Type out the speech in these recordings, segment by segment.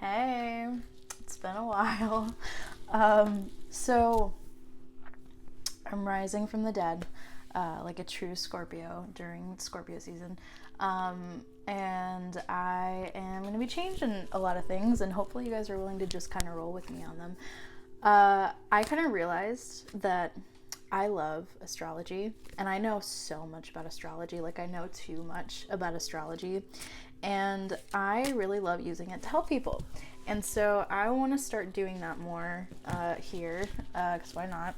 Hey, it's been a while. So I'm rising from the dead, like a true Scorpio during Scorpio season. And I am going to be changing a lot of things, and hopefully you guys are willing to just kind of roll with me on them. I kind of realized that I love astrology, and I know so much about astrology. Like, I know too much about astrology, and I really love using it to help people. And so I want to start doing that more here, because why not?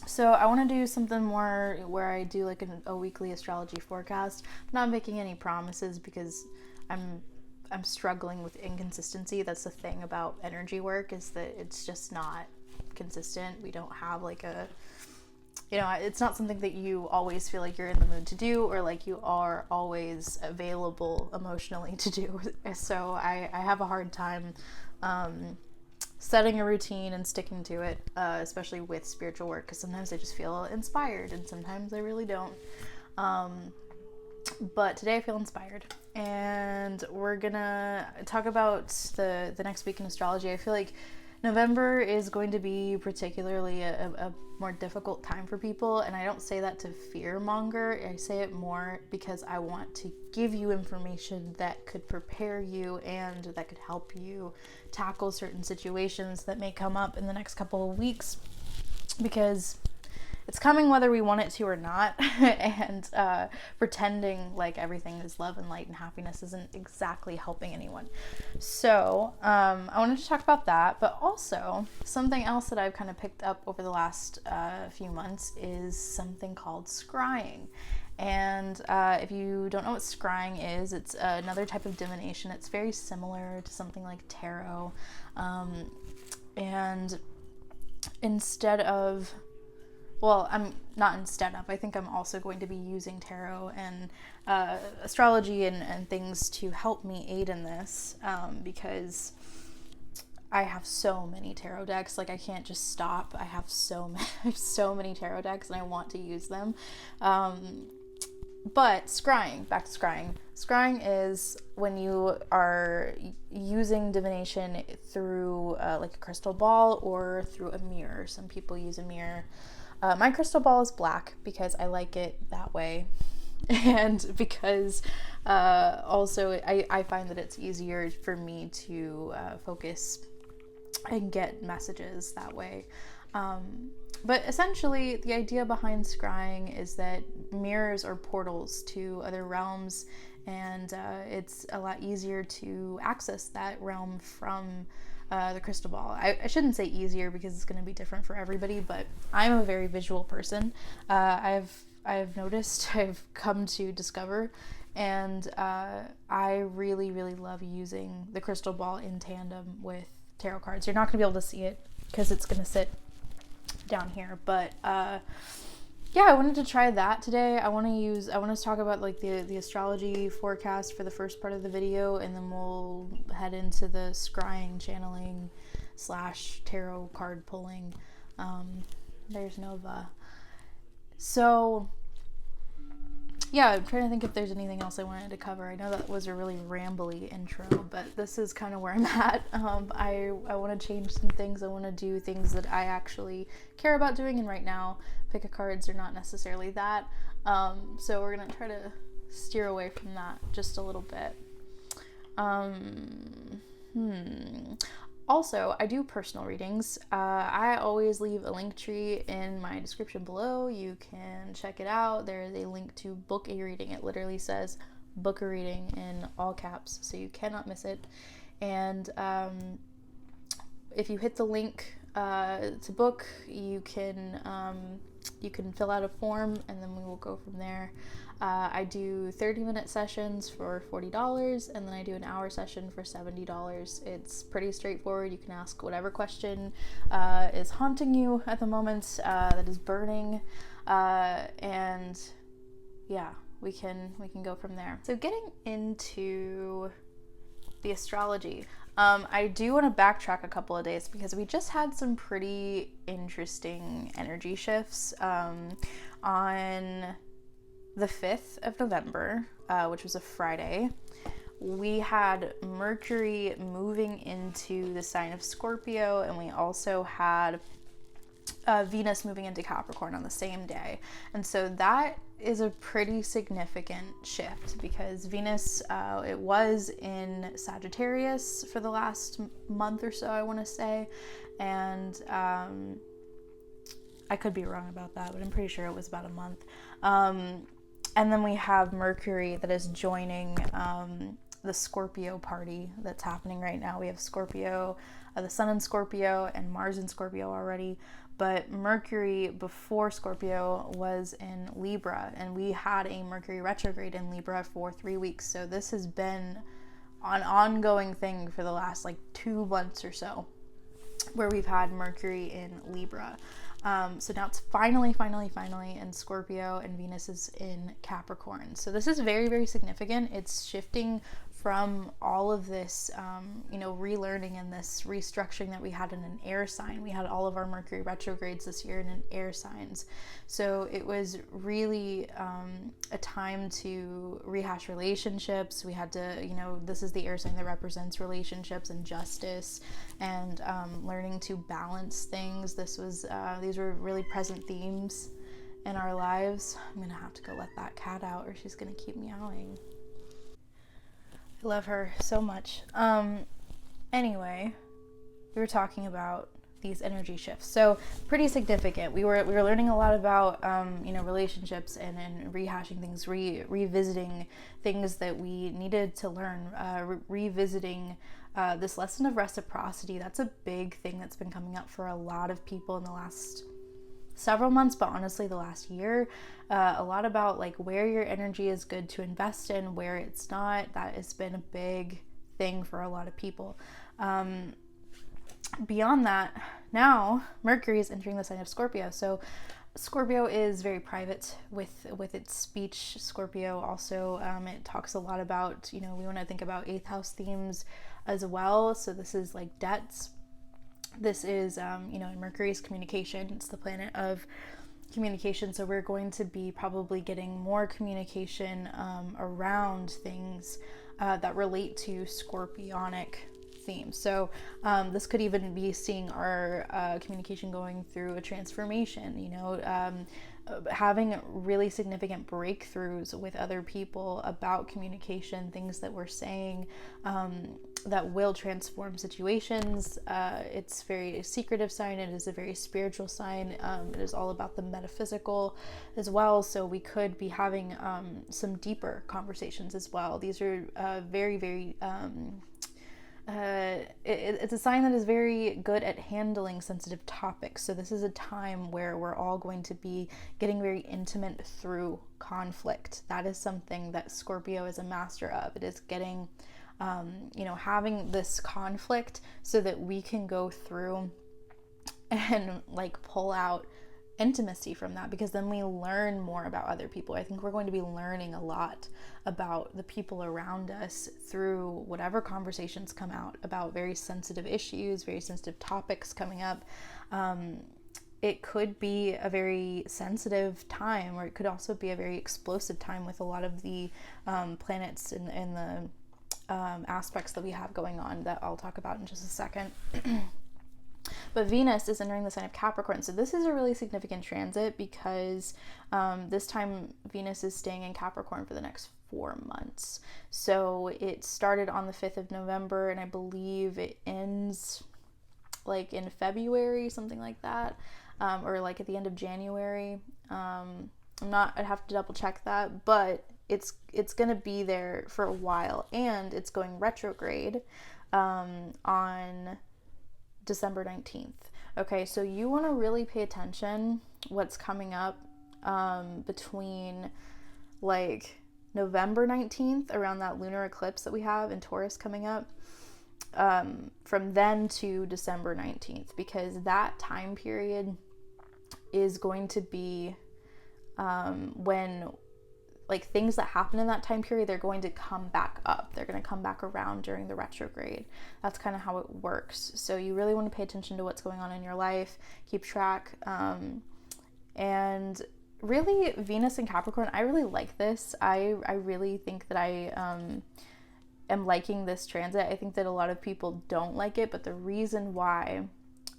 So I want to do something more where I do like a weekly astrology forecast. I'm not making any promises because I'm struggling with inconsistency. That's the thing about energy work, is that it's just not consistent. We don't have like it's not something that you always feel like you're in the mood to do, or like you are always available emotionally to do. So I have a hard time setting a routine and sticking to it, especially with spiritual work, because sometimes I just feel inspired and sometimes I really don't. But today I feel inspired, and we're gonna talk about the next week in astrology. I feel like November is going to be particularly a more difficult time for people, and I don't say that to fear monger. I say it more because I want to give you information that could prepare you and that could help you tackle certain situations that may come up in the next couple of weeks, because it's coming whether we want it to or not. And pretending like everything is love and light and happiness isn't exactly helping anyone. So I wanted to talk about that, but also something else that I've kind of picked up over the last few months is something called scrying. And if you don't know what scrying is, it's another type of divination. It's very similar to something like tarot. And instead of I think I'm also going to be using tarot and astrology and things to help me aid in this, because I have so many tarot decks. Like, I can't just stop. I have so many tarot decks, and I want to use them. But scrying, back to scrying. Scrying is when you are using divination through like a crystal ball or through a mirror. Some people use a mirror. My crystal ball is black because I like it that way, and because also I find that it's easier for me to focus and get messages that way. But essentially, the idea behind scrying is that mirrors are portals to other realms, and it's a lot easier to access that realm from the crystal ball. I shouldn't say easier, because it's going to be different for everybody, but I'm a very visual person. I've noticed, I've come to discover, and I really, really love using the crystal ball in tandem with tarot cards. You're not going to be able to see it because it's going to sit down here, but yeah, I wanted to try that today. I want to talk about like the astrology forecast for the first part of the video, and then we'll head into the scrying, channeling / tarot card pulling. There's Nova. So yeah, I'm trying to think if there's anything else I wanted to cover. I know that was a really rambly intro, but this is kind of where I'm at. I want to change some things. I want to do things that I actually care about doing, and right now, pick a cards are not necessarily that. So we're going to try to steer away from that just a little bit. Also, I do personal readings. I always leave a link tree in my description below. You can check it out. There is a link to book a reading. It literally says book a reading in all caps, so you cannot miss it. And if you hit the link to book, you can fill out a form, and then we will go from there. I do 30-minute sessions for $40, and then I do an hour session for $70. It's pretty straightforward. You can ask whatever question is haunting you at the moment, that is burning, and yeah, we can go from there. So getting into the astrology, I do want to backtrack a couple of days, because we just had some pretty interesting energy shifts on the 5th of November, which was a Friday. we had Mercury moving into the sign of Scorpio, and we also had Venus moving into Capricorn on the same day. And so that is a pretty significant shift, because Venus, it was in Sagittarius for the last month or so, I want to say. And I could be wrong about that, but I'm pretty sure it was about a month. And then we have Mercury that is joining the Scorpio party that's happening right now. We have Scorpio, the Sun in Scorpio and Mars in Scorpio already. But Mercury before Scorpio was in Libra, and we had a Mercury retrograde in Libra for 3 weeks. So this has been an ongoing thing for the last like 2 months or so, where we've had Mercury in Libra. So now it's finally in Scorpio, and Venus is in Capricorn. So this is very, very significant. It's shifting from all of this, relearning and this restructuring that we had in an air sign. We had all of our Mercury retrogrades this year in an air signs. So it was really a time to rehash relationships. We had to, this is the air sign that represents relationships and justice, and learning to balance things. These were really present themes in our lives. I'm gonna have to go let that cat out, or she's gonna keep meowing. I love her so much. Anyway, we were talking about these energy shifts. So pretty significant. We were learning a lot about relationships and rehashing things, revisiting things that we needed to learn, revisiting this lesson of reciprocity. That's a big thing that's been coming up for a lot of people in the last several months, but honestly the last year. A lot about like where your energy is good to invest in, where it's not. That has been a big thing for a lot of people. Beyond that, now Mercury is entering the sign of Scorpio. So Scorpio is very private with its speech. Scorpio also, it talks a lot about, we want to think about 8th house themes as well. So this is like debts. This is, Mercury's communication. It's the planet of communication. So we're going to be probably getting more communication around things that relate to Scorpionic themes. So this could even be seeing our communication going through a transformation, having really significant breakthroughs with other people about communication, things that we're saying that will transform situations. It's very secretive sign. It is a very spiritual sign. It is all about the metaphysical as well. So we could be having some deeper conversations as well. These are very, very it's a sign that is very good at handling sensitive topics. So this is a time where we're all going to be getting very intimate through conflict. That is something that Scorpio is a master of. It is getting, having this conflict so that we can go through and like pull out intimacy from that, because then we learn more about other people. I think we're going to be learning a lot about the people around us through whatever conversations come out about very sensitive issues, very sensitive topics coming up. It could be a very sensitive time, or it could also be a very explosive time with a lot of the planets and the aspects that we have going on that I'll talk about in just a second. But Venus is entering the sign of Capricorn. So this is a really significant transit, because this time Venus is staying in Capricorn for the next 4 months. So it started on the 5th of November, and I believe it ends like in February, something like that, or like at the end of January. I'd have to double check that, but it's going to be there for a while, and it's going retrograde on December 19th. Okay, so you want to really pay attention what's coming up between like November 19th, around that lunar eclipse that we have in Taurus coming up, from then to December 19th, because that time period is going to be when like things that happen in that time period, they're going to come back up. They're going to come back around during the retrograde. That's kind of how it works. So you really want to pay attention to what's going on in your life, keep track. And really, Venus and Capricorn, I really like this. I really think that am liking this transit. I think that a lot of people don't like it, but the reason why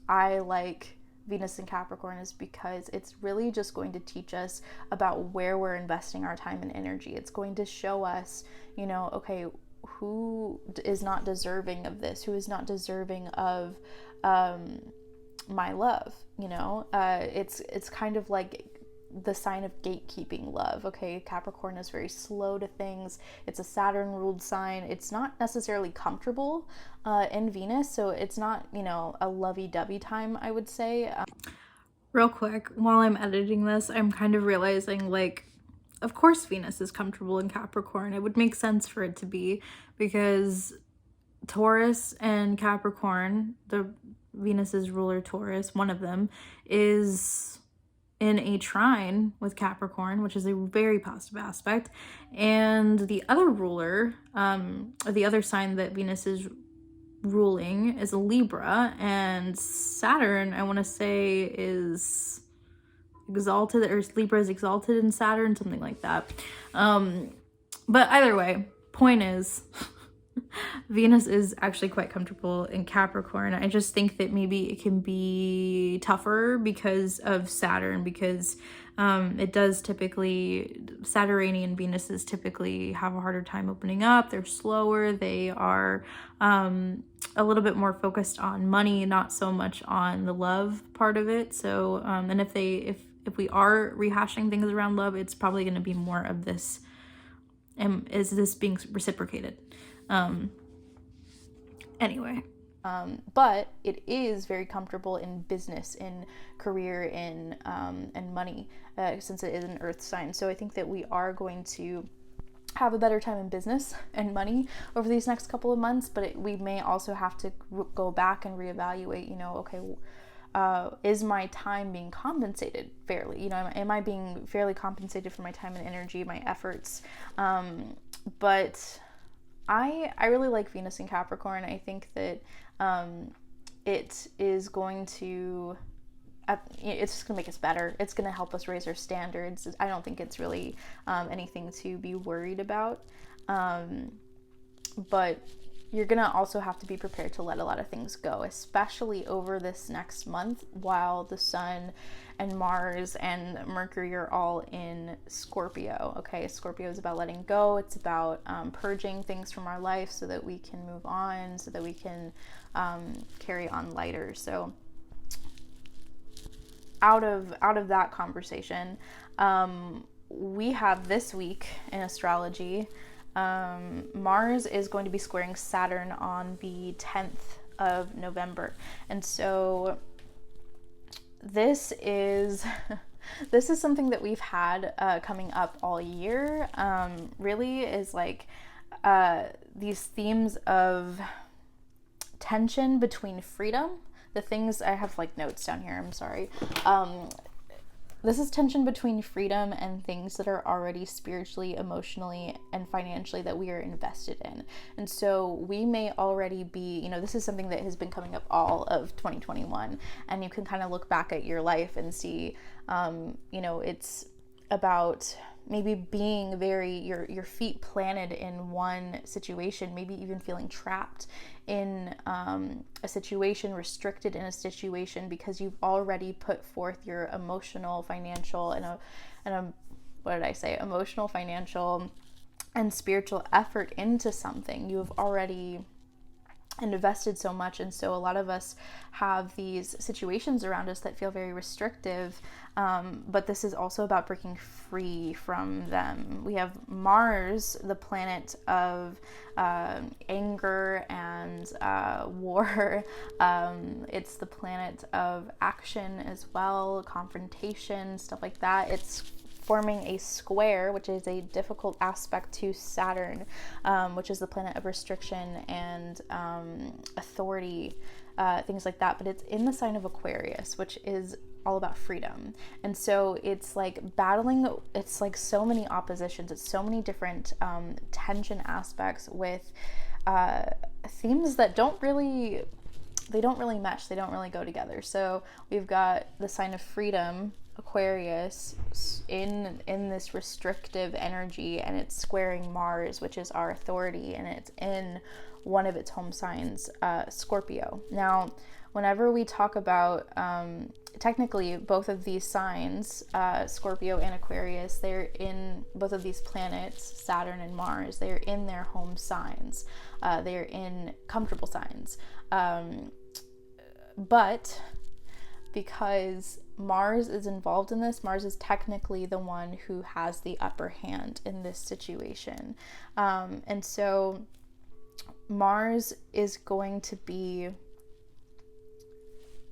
I like Venus in Capricorn is because it's really just going to teach us about where we're investing our time and energy. It's going to show us, you know, okay, who is not deserving of this, who is not deserving of my love, you know. It's kind of like the sign of gatekeeping love. Okay, Capricorn is very slow to things. It's a Saturn ruled sign. It's not necessarily comfortable in Venus, so it's not, you know, a lovey-dovey time, I would say. Real quick, while I'm editing this, I'm kind of realizing, like, of course Venus is comfortable in Capricorn. It would make sense for it to be, because Taurus and Capricorn, the Venus's ruler Taurus, one of them, is in a trine with Capricorn, which is a very positive aspect. And the other ruler, or the other sign that Venus is ruling, is a Libra, and Saturn, I want to say, is exalted, or Libra is exalted in Saturn, something like that. But either way, point is, Venus is actually quite comfortable in Capricorn. I just think that maybe it can be tougher because of Saturn, because it does typically, Saturnian Venuses typically have a harder time opening up. They're slower. They are a little bit more focused on money, not so much on the love part of it. So, and if we are rehashing things around love, it's probably going to be more of this, is this being reciprocated? Anyway. But it is very comfortable in business, in career, in and money, since it is an earth sign. So I think that we are going to have a better time in business and money over these next couple of months, but we may also have to go back and reevaluate, you know, okay, is my time being compensated fairly? You know, am I being fairly compensated for my time and energy, my efforts? But I really like Venus in Capricorn. I think that it is going to, it's just going to make us better. It's going to help us raise our standards. I don't think it's really anything to be worried about. But you're going to also have to be prepared to let a lot of things go, especially over this next month while the Sun and Mars and Mercury are all in Scorpio. Okay, Scorpio is about letting go. It's about purging things from our life so that we can move on, so that we can carry on lighter. So out of that conversation, we have this week in astrology, Mars is going to be squaring Saturn on the 10th of November. And so this is something that we've had coming up all year. Really is like these themes of tension between freedom. The things I have like notes down here, I'm sorry. This is tension between freedom and things that are already spiritually, emotionally, and financially that we are invested in. And so we may already be, you know, this is something that has been coming up all of 2021. And you can kind of look back at your life and see, you know, it's about maybe being very, your feet planted in one situation, maybe even feeling trapped in a situation, restricted in a situation, because you've already put forth your emotional, financial, emotional, financial, and spiritual effort into something. You have already invested so much, and so a lot of us have these situations around us that feel very restrictive, but this is also about breaking free from them. We have Mars, the planet of anger and war. It's the planet of action as well, confrontation, stuff like that. It's forming a square, which is a difficult aspect to Saturn, which is the planet of restriction and authority, things like that. But it's in the sign of Aquarius, which is all about freedom. And so it's like battling, it's like so many oppositions, it's so many different tension aspects with themes that don't really mesh, they don't really go together. So we've got the sign of freedom, Aquarius in this restrictive energy, and it's squaring Mars, which is our authority, and it's in one of its home signs, Scorpio. Now, whenever we talk about technically both of these signs, Scorpio and Aquarius, they're in both of these planets, Saturn and Mars, they're in their home signs. They're in comfortable signs. But because Mars is involved in this, Mars is technically the one who has the upper hand in this situation. And so Mars is going to be,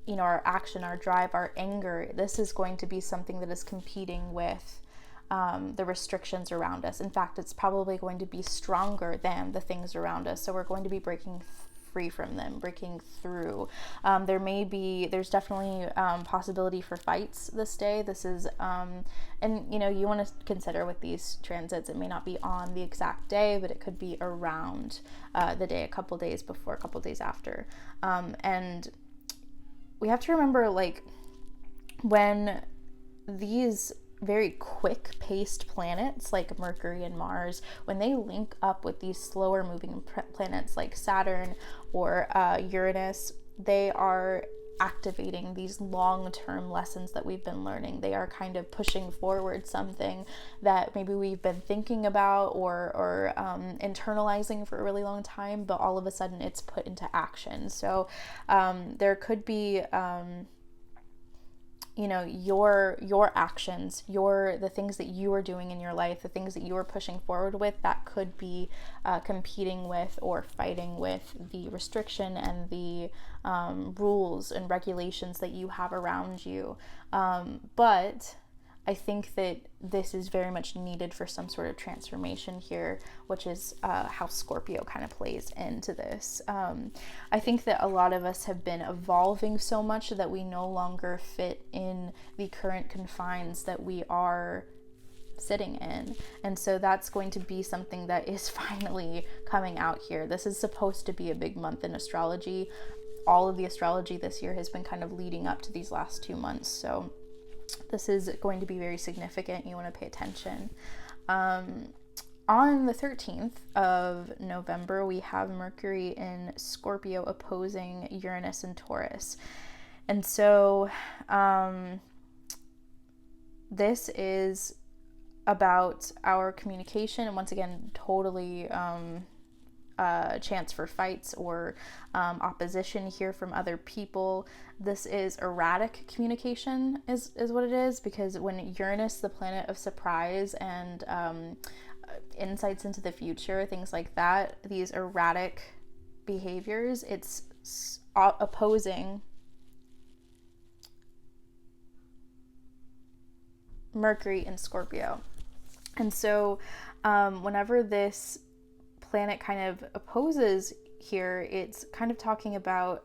you know, our action, our drive, our anger. This is going to be something that is competing with the restrictions around us. In fact, it's probably going to be stronger than the things around us. So we're going to be breaking free from them, breaking through. There's definitely possibility for fights this day. This is, and you know, you want to consider with these transits, it may not be on the exact day, but it could be around the day, a couple days before, a couple days after. And we have to remember, like, when these very quick paced planets like Mercury and Mars, when they link up with these slower moving planets like Saturn or Uranus, they are activating these long-term lessons that we've been learning. They are kind of pushing forward something that maybe we've been thinking about or internalizing for a really long time, but all of a sudden it's put into action. So there could be you know, your actions, the things that you are doing in your life, the things that you are pushing forward with, that could be competing with or fighting with the restriction and the rules and regulations that you have around you. But I think that this is very much needed for some sort of transformation here, which is how Scorpio kind of plays into this. I think that a lot of us have been evolving so much that we no longer fit in the current confines that we are sitting in. And so that's going to be something that is finally coming out here. This is supposed to be a big month in astrology. All of the astrology this year has been kind of leading up to these last 2 months. So this is going to be very significant. You want to pay attention. On the 13th of November, we have Mercury in Scorpio opposing Uranus and Taurus. And so this is about our communication, and once again, totally chance for fights or opposition here from other people. This is erratic communication is what it is, because when Uranus, the planet of surprise and insights into the future, things like that, these erratic behaviors, it's opposing Mercury in Scorpio. And so whenever this planet kind of opposes here, it's kind of talking about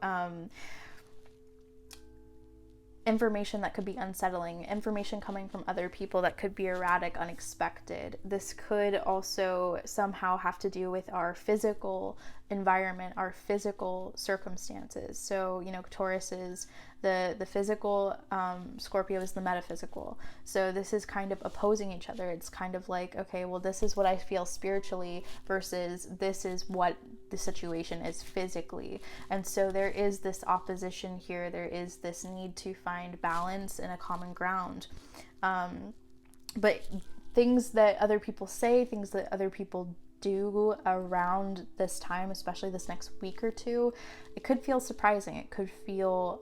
information that could be unsettling, information coming from other people that could be erratic, unexpected. This could also somehow have to do with our physical environment, our physical circumstances. So, you know, Taurus is the physical, Scorpio is the metaphysical. So this is kind of opposing each other. It's kind of like, okay, well, this is what I feel spiritually versus this is what the situation is physically. And so there is this opposition here. There is this need to find balance and a common ground. But things that other people say, things that other people do around this time, especially this next week or two, it could feel surprising. It could feel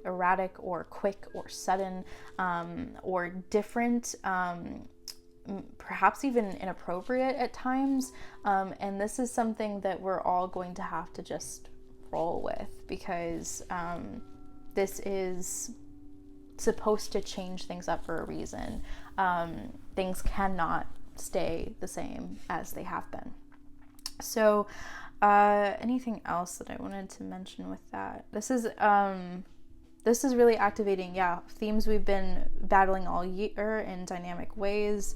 erratic or quick or sudden or different, perhaps even inappropriate at times. And this is something that we're all going to have to just roll with, because this is supposed to change things up for a reason. Things cannot stay the same as they have been. So anything else that I wanted to mention with that? This is really activating, themes we've been battling all year in dynamic ways.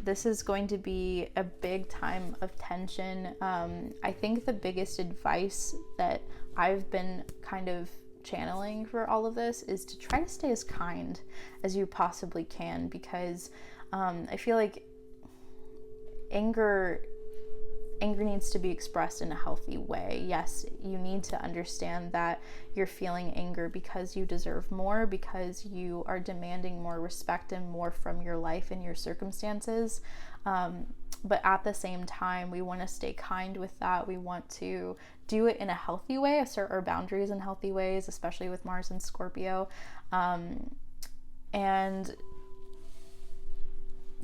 This is going to be a big time of tension. I think the biggest advice that I've been kind of channeling for all of this is to try to stay as kind as you possibly can, because I feel like anger needs to be expressed in a healthy way. Yes, you need to understand that you're feeling anger because you deserve more, because you are demanding more respect and more from your life and your circumstances. But at the same time, we want to stay kind with that. We want to do it in a healthy way, assert our boundaries in healthy ways, especially with Mars and Scorpio. And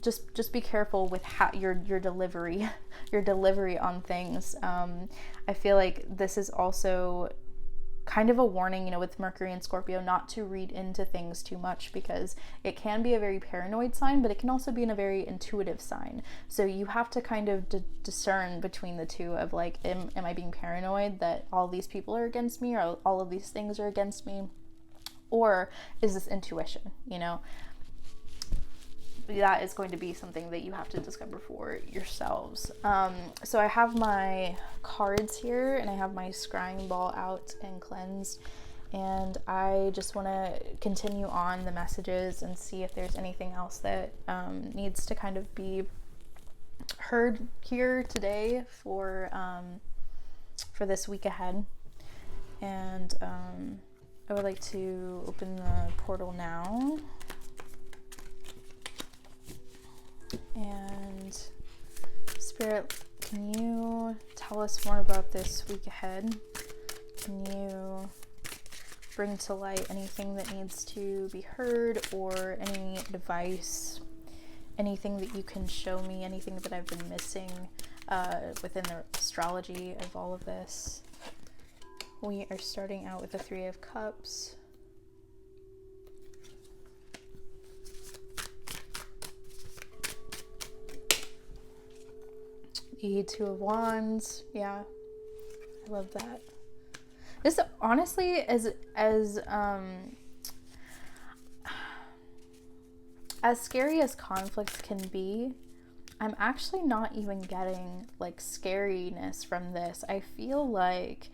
just be careful with how your delivery on things. I feel like this is also kind of a warning, with Mercury and Scorpio, not to read into things too much, because it can be a very paranoid sign, but it can also be a very intuitive sign. So you have to kind of discern between the two of like, am I being paranoid that all these people are against me, or all of these things are against me, or is this intuition? That is going to be something that you have to discover for yourselves. So I have my cards here, and I have my scrying ball out and cleansed, and I just want to continue on the messages and see if there's anything else that needs to kind of be heard here today for this week ahead. And I would like to open the portal now. And Spirit, can you tell us more about this week ahead? Can you bring to light anything that needs to be heard, or any advice, anything that you can show me, anything that I've been missing within the astrology of all of this? We are starting out with the Three of Cups. The Two of Wands. Yeah, I love that. This honestly, as scary as conflicts can be, I'm actually not even getting like scariness from this. I feel like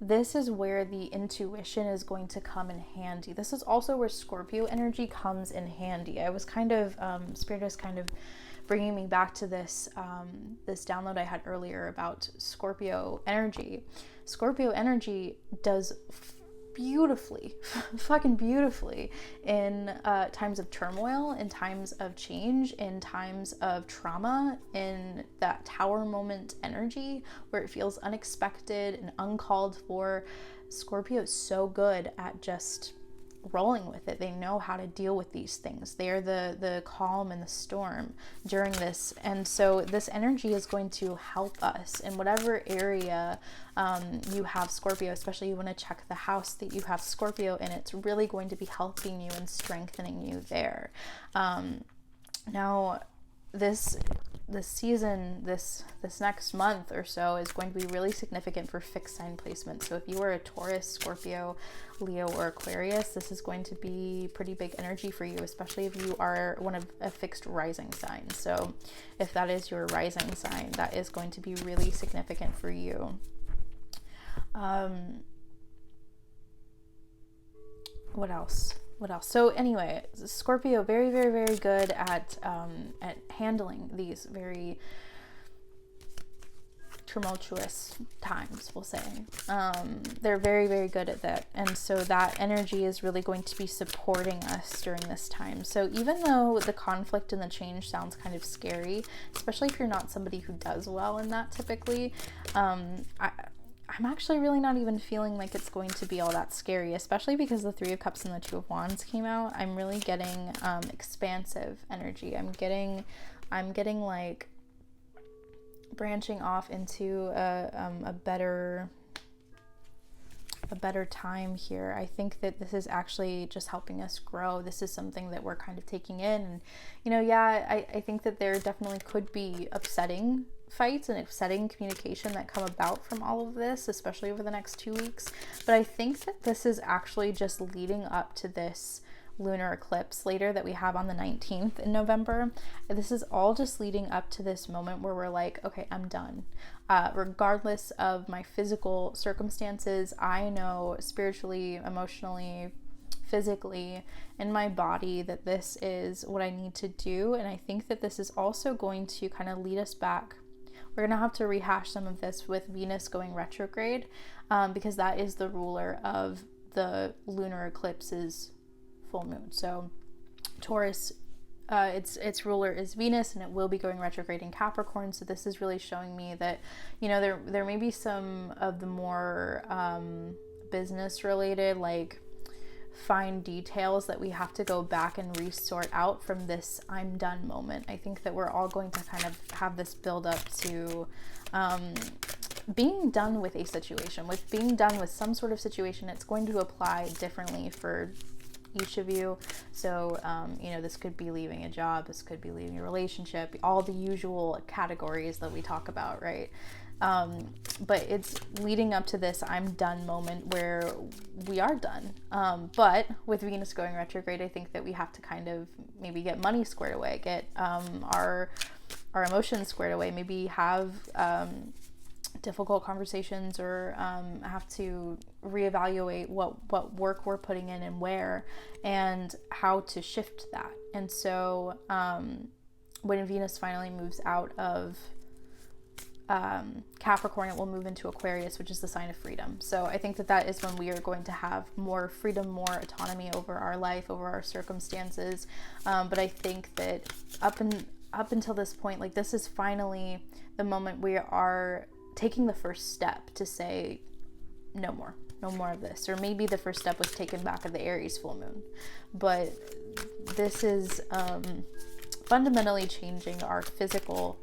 this is where the intuition is going to come in handy. This is also where Scorpio energy comes in handy. I was kind of, Spirit was kind of bringing me back to this this download I had earlier about Scorpio energy. Scorpio energy does beautifully, fucking beautifully, in times of turmoil, in times of change, in times of trauma, in that tower moment energy where it feels unexpected and uncalled for. Scorpio is so good at just rolling with it. They know how to deal with these things. They are the calm in the storm during this. And so this energy is going to help us in whatever area you have Scorpio, especially you want to check the house that you have Scorpio in. It's really going to be helping you and strengthening you there. Now this season, this next month or so, is going to be really significant for fixed sign placement. So if you are a Taurus, Scorpio, Leo, or Aquarius, this is going to be pretty big energy for you, especially if you are one of a fixed rising sign. So if that is your rising sign, that is going to be really significant for you. What else? So anyway, Scorpio, very, very, very good at handling these very tumultuous times, we'll say. They're very, very good at that. And so that energy is really going to be supporting us during this time. So even though the conflict and the change sounds kind of scary, especially if you're not somebody who does well in that typically, I'm actually really not even feeling like it's going to be all that scary, especially because the Three of Cups and the Two of Wands came out. I'm really getting expansive energy. I'm getting like branching off into a better time here. I think that this is actually just helping us grow. This is something that we're kind of taking in. And, I think that there definitely could be upsetting fights and upsetting communication that come about from all of this, especially over the next 2 weeks. But I think that this is actually just leading up to this lunar eclipse later that we have on the 19th in November. This is all just leading up to this moment where we're like, okay, I'm done. Regardless of my physical circumstances, I know spiritually, emotionally, physically in my body that this is what I need to do. And I think that this is also going to kind of lead us back. We're going to have to rehash some of this with Venus going retrograde, because that is the ruler of the lunar eclipse's full moon. So Taurus, its ruler is Venus, and it will be going retrograde in Capricorn. So this is really showing me that, you know, there may be some of the more business related, like fine details that we have to go back and resort out from this I'm done moment. I think that we're all going to kind of have this build up to being done with a situation, with being done with some sort of situation. It's going to apply differently for each of you. So, you know, this could be leaving a job, this could be leaving a relationship, all the usual categories that we talk about, right? But it's leading up to this I'm done moment where we are done. But with Venus going retrograde, I think that we have to kind of maybe get money squared away, get our emotions squared away, maybe have difficult conversations, or have to reevaluate what work we're putting in and where, and how to shift that. And so when Venus finally moves out of Capricorn, it will move into Aquarius, which is the sign of freedom. So I think that is when we are going to have more freedom, more autonomy over our life, over our circumstances. But I think that up until this point, like, this is finally the moment we are taking the first step to say no more of this. Or maybe the first step was taken back at the Aries full moon, but this is fundamentally changing our physical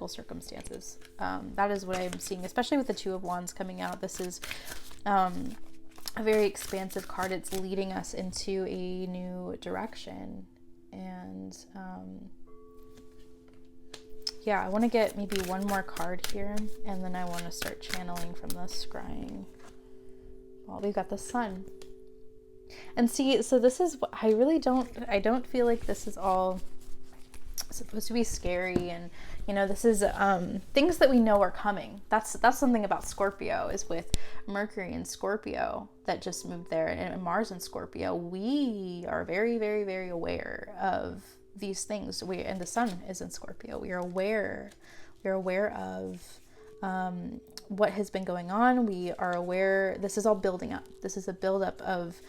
circumstances. That is what I'm seeing, especially with the Two of Wands coming out. This is a very expansive card. It's leading us into a new direction. And yeah, I want to get maybe one more card here, and then I want to start channeling from the scrying. Well, we've got the Sun. And see, so this is what I don't feel like this is all supposed to be scary, and you know, this is things that we know are coming. That's something about Scorpio, is with Mercury in Scorpio that just moved there, and Mars in Scorpio, we are very, very, very aware of these things. And the Sun is in Scorpio. We are aware of what has been going on. We are aware this is all building up. This is a buildup of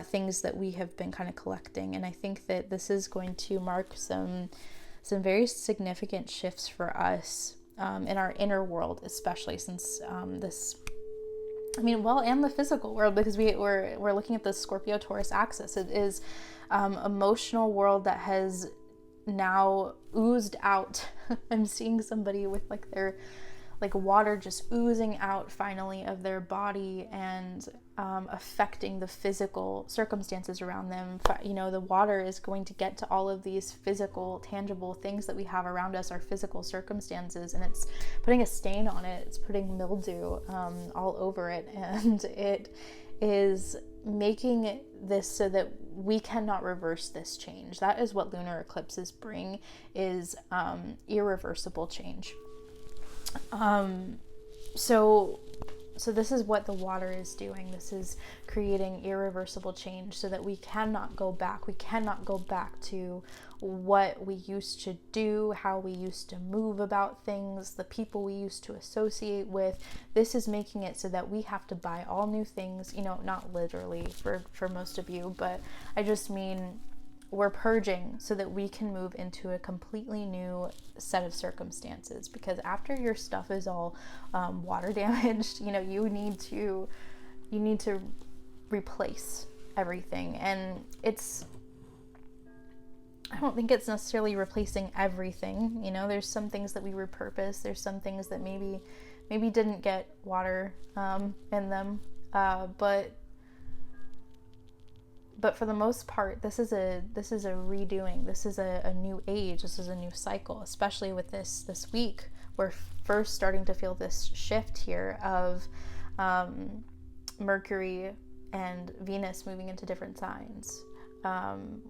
things that we have been kind of collecting, and I think that this is going to mark some very significant shifts for us in our inner world, especially since this, I mean, well, and the physical world, because we're looking at the Scorpio-Taurus axis. It is emotional world that has now oozed out. I'm seeing somebody with like their water just oozing out finally of their body, and affecting the physical circumstances around them. You know, the water is going to get to all of these physical, tangible things that we have around us, our physical circumstances, and it's putting a stain on it. It's putting mildew all over it, and it is making this so that we cannot reverse this change. That is what lunar eclipses bring, is irreversible change. So this is what the water is doing. This is creating irreversible change so that we cannot go back. We cannot go back to what we used to do, how we used to move about things, the people we used to associate with. This is making it so that we have to buy all new things, you know, not literally for most of you, but I just mean we're purging so that we can move into a completely new set of circumstances. Because after your stuff is all water damaged, you know, you need to replace everything. And I don't think it's necessarily replacing everything. You know, there's some things that we repurpose. There's some things that maybe didn't get water in them, but for the most part, this is a redoing. This is a new age. This is a new cycle, especially with this week. We're first starting to feel this shift here of Mercury and Venus moving into different signs.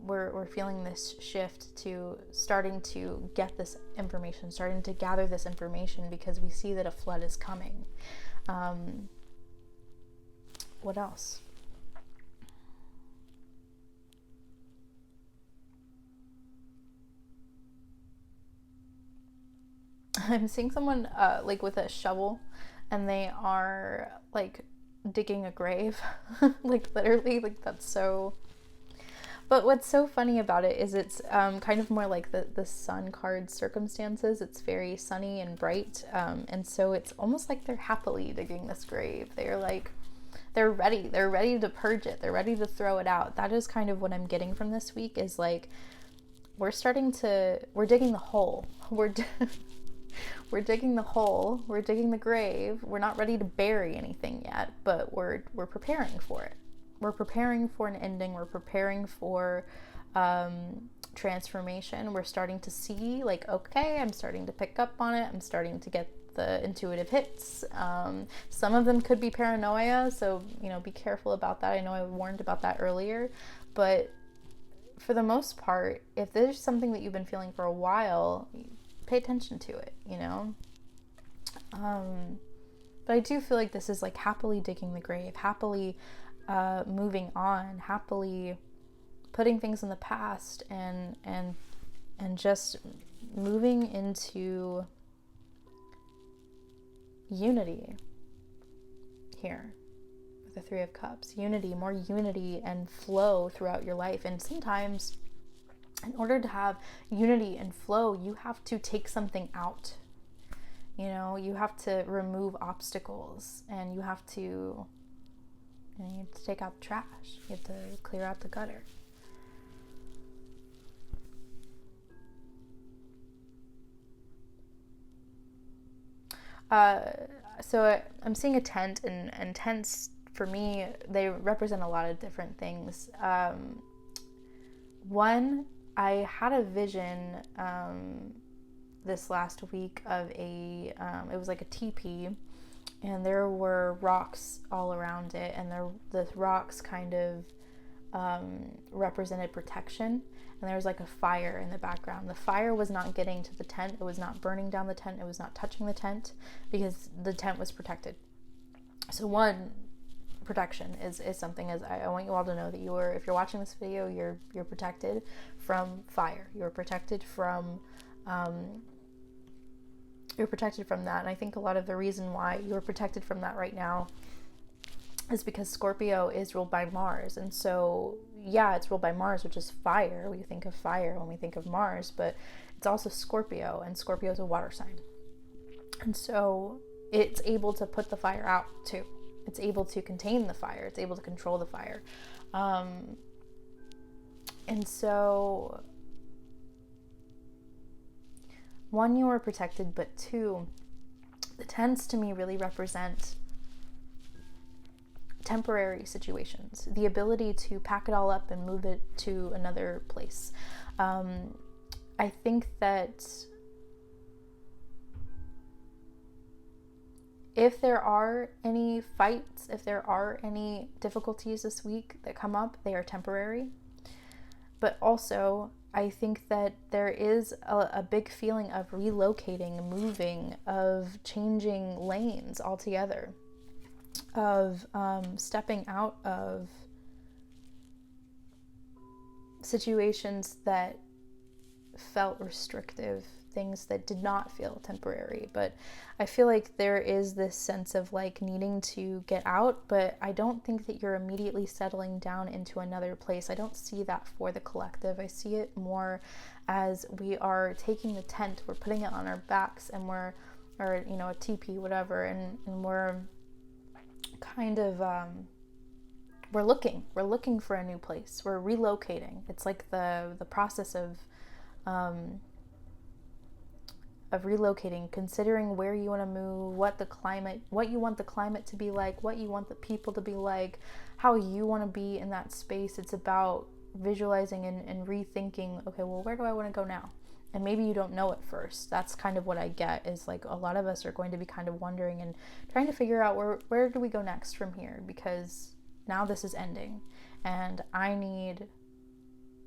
we're feeling this shift to starting to get this information, starting to gather this information, because we see that a flood is coming. What else? I'm seeing someone like with a shovel, and they are like digging a grave. Like literally, like that's so. But what's so funny about it is it's kind of more like the sun card circumstances. It's very sunny and bright, and so it's almost like they're happily digging this grave. They're like, they're ready to purge it, they're ready to throw it out. That is kind of what I'm getting from this week, is like we're digging the hole. We're digging the hole, we're digging the grave. We're not ready to bury anything yet, but we're preparing for it. We're preparing for an ending. We're preparing for transformation. We're starting to see, like, okay, I'm starting to pick up on it. I'm starting to get the intuitive hits. Some of them could be paranoia, so, you know, be careful about that. I know I warned about that earlier, but for the most part, if there's something that you've been feeling for a while, pay attention to it, you know? But I do feel like this is like happily digging the grave, happily moving on, happily putting things in the past, and just moving into unity here with the Three of Cups. Unity, more unity and flow throughout your life. And sometimes in order to have unity and flow, you have to take something out. You know, you have to remove obstacles, and you have to take out the trash. You have to clear out the gutter. So I'm seeing a tent, and tents for me, they represent a lot of different things. One, I had a vision this last week of it was like a teepee, and there were rocks all around it, and the rocks kind of represented protection, and there was like a fire in the background. The fire was not getting to the tent, it was not burning down the tent, it was not touching the tent, because the tent was protected. So one, protection is something, as I want you all to know that if you're watching this video, you're protected from fire, you're protected from that. And I think a lot of the reason why you're protected from that right now is because Scorpio is ruled by Mars. And so, yeah, it's ruled by Mars, which is fire. We think of fire when we think of Mars, but it's also Scorpio, and Scorpio is a water sign. And so it's able to put the fire out too. It's able to contain the fire. It's able to control the fire. And so, one, you are protected, but two, the tents to me really represent temporary situations, the ability to pack it all up and move it to another place. I think that if there are any fights, if there are any difficulties this week that come up, they are temporary. But also, I think that there is a big feeling of relocating, moving, of changing lanes altogether, of stepping out of situations that felt restrictive, things that did not feel temporary. But I feel like there is this sense of like needing to get out, but I don't think that you're immediately settling down into another place. I don't see that for the collective. I see it more as we are taking the tent, we're putting it on our backs, and or a teepee, whatever, and we're kind of we're looking for a new place. We're relocating. It's like the process of relocating, considering where you want to move, what you want the climate to be like, what you want the people to be like, how you want to be in that space. It's about visualizing and rethinking, okay, well, where do I want to go now? And maybe you don't know at first. That's kind of what I get, is like a lot of us are going to be kind of wondering and trying to figure out where do we go next from here, because now this is ending, and I need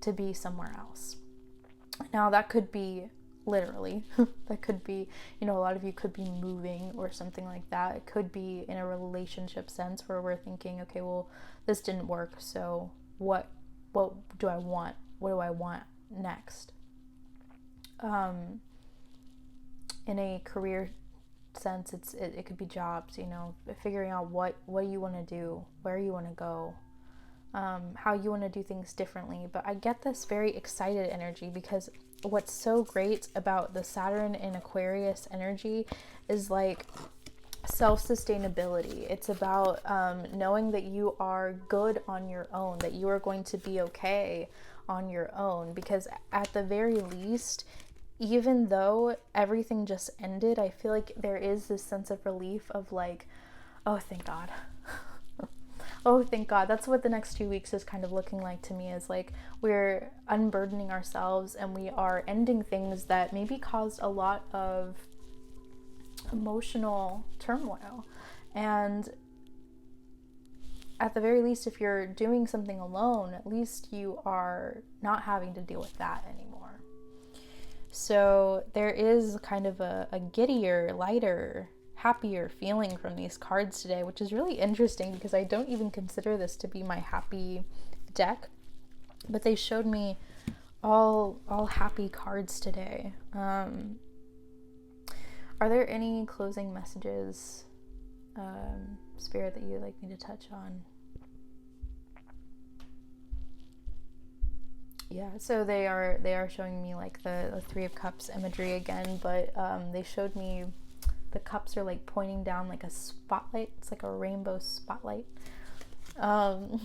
to be somewhere else. Now that could be literally, that could be, a lot of you could be moving or something like that. It could be in a relationship sense where we're thinking, okay, well, this didn't work, so what do I want? What do I want next? In a career sense, it could be jobs, figuring out what you want to do, where you want to go, how you want to do things differently. But I get this very excited energy, because what's so great about the Saturn in Aquarius energy is like self-sustainability. It's about knowing that you are good on your own, that you are going to be okay on your own, because at the very least, even though everything just ended, I feel like there is this sense of relief of like, oh, thank God. Oh, thank God. That's what the next 2 weeks is kind of looking like to me, is like we're unburdening ourselves and we are ending things that maybe caused a lot of emotional turmoil. And at the very least, if you're doing something alone, at least you are not having to deal with that anymore. So there is kind of a giddier, lighter, happier feeling from these cards today, which is really interesting because I don't even consider this to be my happy deck, but they showed me all happy cards today. Are there any closing messages, Spirit, that you'd like me to touch on? Yeah, so they are showing me like the Three of Cups imagery again, but they showed me the cups are like pointing down like a spotlight. It's like a rainbow spotlight. And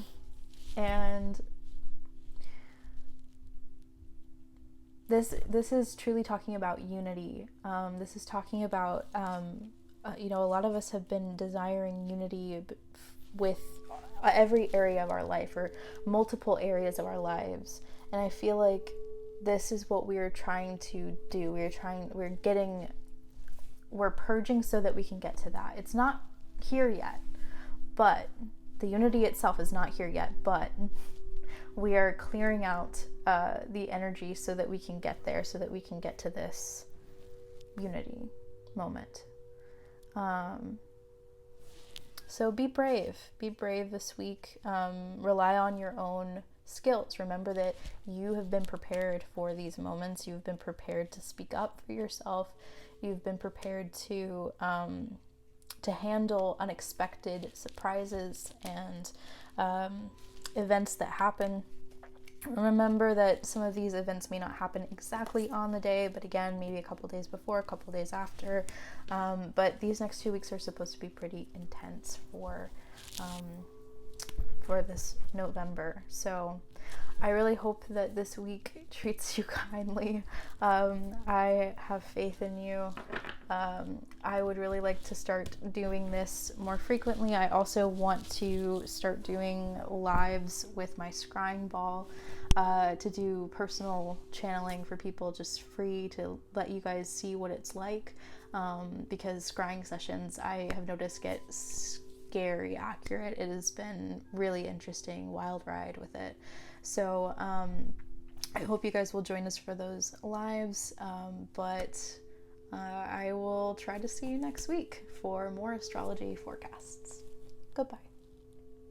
this is truly talking about unity. This is talking about, a lot of us have been desiring unity with every area of our life, or multiple areas of our lives. And I feel like this is what we're trying to do. We're purging so that we can get to that. It's not here yet, but the unity itself is not here yet, but we are clearing out the energy so that we can get there, so that we can get to this unity moment. So be brave this week. Rely on your own skills. Remember that you have been prepared for these moments. You've been prepared to speak up for yourself. You've been prepared to handle unexpected surprises and events that happen. Remember that some of these events may not happen exactly on the day, but again, maybe a couple days before, a couple days after. But these next 2 weeks are supposed to be pretty intense for this November. So I really hope that this week treats you kindly. I have faith in you. I would really like to start doing this more frequently. I also want to start doing lives with my scrying ball, to do personal channeling for people, just free, to let you guys see what it's like, because scrying sessions, I have noticed, get scary accurate. It has been really interesting, wild ride with it. So I hope you guys will join us for those lives, but I will try to see you next week for more astrology forecasts. Goodbye.